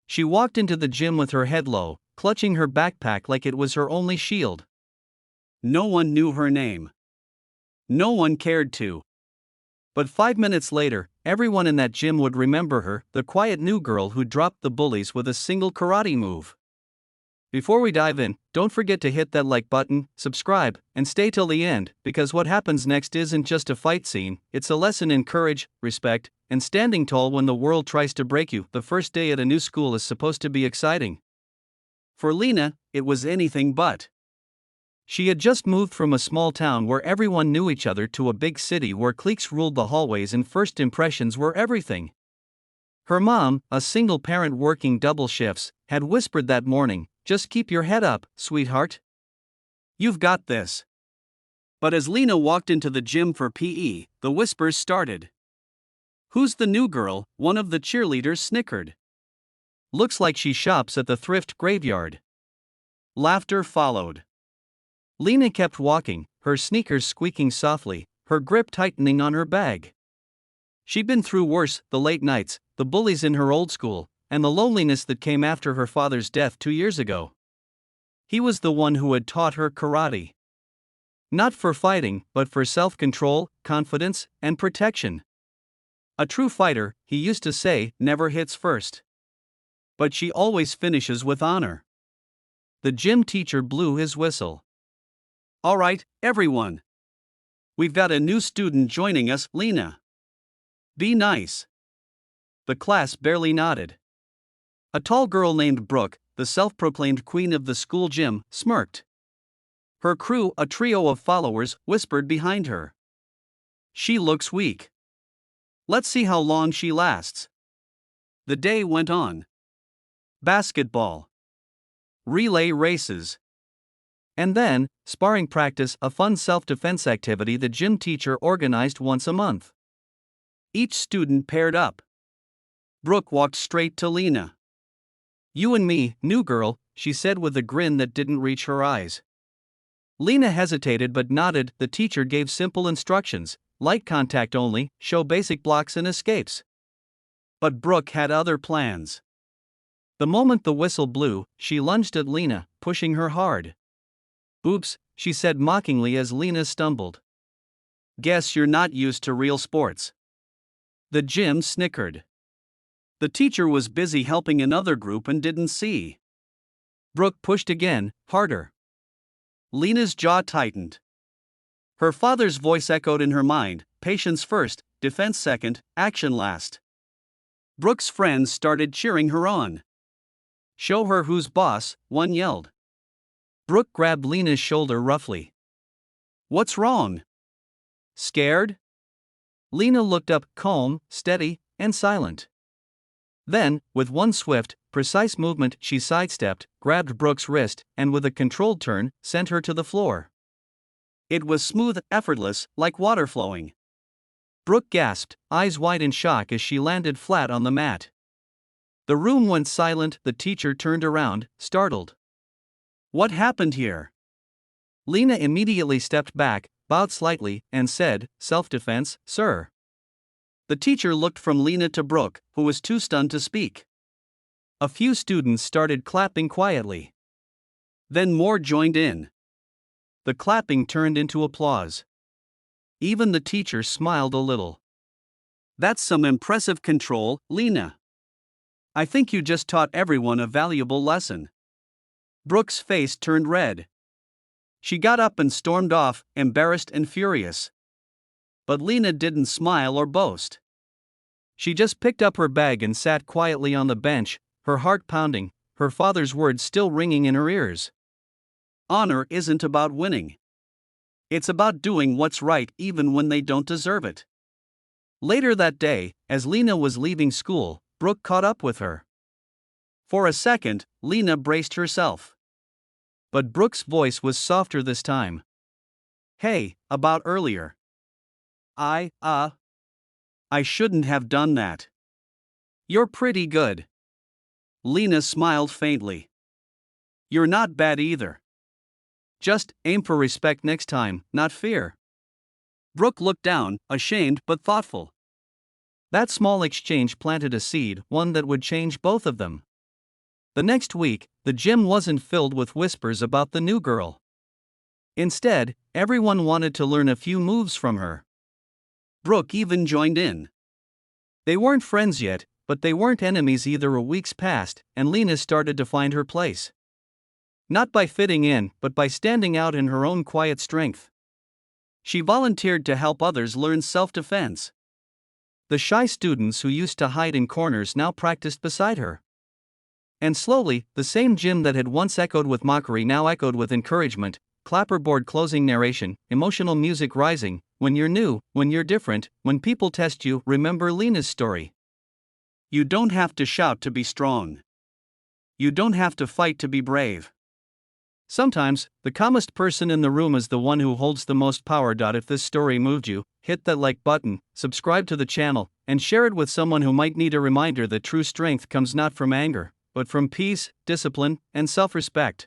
She walked into the gym with her head low, clutching her backpack like it was her only shield. No one knew her name. No one cared to. But 5 minutes later, everyone in that gym would remember her, the quiet new girl who dropped the bullies with a single karate move. Before we dive in, don't forget to hit that like button, subscribe, and stay till the end, because what happens next isn't just a fight scene, it's a lesson in courage, respect, and standing tall when the world tries to break you. The first day at a new school is supposed to be exciting. For Lena, it was anything but. She had just moved from a small town where everyone knew each other to a big city where cliques ruled the hallways and first impressions were everything. Her mom, a single parent working double shifts, had whispered that morning, "Just keep your head up, sweetheart. You've got this." But as Lena walked into the gym for PE, the whispers started. "Who's the new girl?" one of the cheerleaders snickered. "Looks like she shops at the thrift graveyard." Laughter followed. Lena kept walking, her sneakers squeaking softly, her grip tightening on her bag. She'd been through worse: the late nights, the bullies in her old school, and the loneliness that came after her father's death 2 years ago. He was the one who had taught her karate. Not for fighting, but for self-control, confidence, and protection. A true fighter, he used to say, never hits first. But she always finishes with honor. The gym teacher blew his whistle. "All right, everyone. We've got a new student joining us, Lena. Be nice." The class barely nodded. A tall girl named Brooke, the self-proclaimed queen of the school gym, smirked. Her crew, a trio of followers, whispered behind her. "She looks weak. Let's see how long she lasts." The day went on. Basketball. Relay races. And then, sparring practice, a fun self-defense activity the gym teacher organized once a month. Each student paired up. Brooke walked straight to Lena. "You and me, new girl," she said with a grin that didn't reach her eyes. Lena hesitated but nodded. The teacher gave simple instructions: light contact only, show basic blocks and escapes. But Brooke had other plans. The moment the whistle blew, she lunged at Lena, pushing her hard. "Oops," she said mockingly as Lena stumbled. "Guess you're not used to real sports." The gym snickered. The teacher was busy helping another group and didn't see. Brooke pushed again, harder. Lena's jaw tightened. Her father's voice echoed in her mind: patience first, defense second, action last. Brooke's friends started cheering her on. "Show her who's boss," one yelled. Brooke grabbed Lena's shoulder roughly. "What's wrong? Scared?" Lena looked up, calm, steady, and silent. Then, with one swift, precise movement, she sidestepped, grabbed Brooke's wrist, and with a controlled turn, sent her to the floor. It was smooth, effortless, like water flowing. Brooke gasped, eyes wide in shock as she landed flat on the mat. The room went silent. The teacher turned around, startled. "What happened here?" Lena immediately stepped back, bowed slightly, and said, "Self-defense, sir." The teacher looked from Lena to Brooke, who was too stunned to speak. A few students started clapping quietly. Then more joined in. The clapping turned into applause. Even the teacher smiled a little. "That's some impressive control, Lena. I think you just taught everyone a valuable lesson." Brooke's face turned red. She got up and stormed off, embarrassed and furious. But Lena didn't smile or boast. She just picked up her bag and sat quietly on the bench, her heart pounding, her father's words still ringing in her ears. Honor isn't about winning. It's about doing what's right even when they don't deserve it. Later that day, as Lena was leaving school, Brooke caught up with her. For a second, Lena braced herself. But Brooke's voice was softer this time. "Hey, about earlier. I shouldn't have done that. You're pretty good." Lena smiled faintly. "You're not bad either. Just aim for respect next time, not fear." Brooke looked down, ashamed but thoughtful. That small exchange planted a seed, one that would change both of them. The next week, the gym wasn't filled with whispers about the new girl. Instead, everyone wanted to learn a few moves from her. Brooke even joined in. They weren't friends yet, but they weren't enemies either. A weeks passed, and Lena started to find her place. Not by fitting in, but by standing out in her own quiet strength. She volunteered to help others learn self-defense. The shy students who used to hide in corners now practiced beside her. And slowly, the same gym that had once echoed with mockery now echoed with encouragement. Clapperboard closing narration, emotional music rising. When you're new, when you're different, when people test you, remember Lena's story. You don't have to shout to be strong. You don't have to fight to be brave. Sometimes, the calmest person in the room is the one who holds the most power. If this story moved you, hit that like button, subscribe to the channel, and share it with someone who might need a reminder that true strength comes not from anger, but from peace, discipline, and self-respect.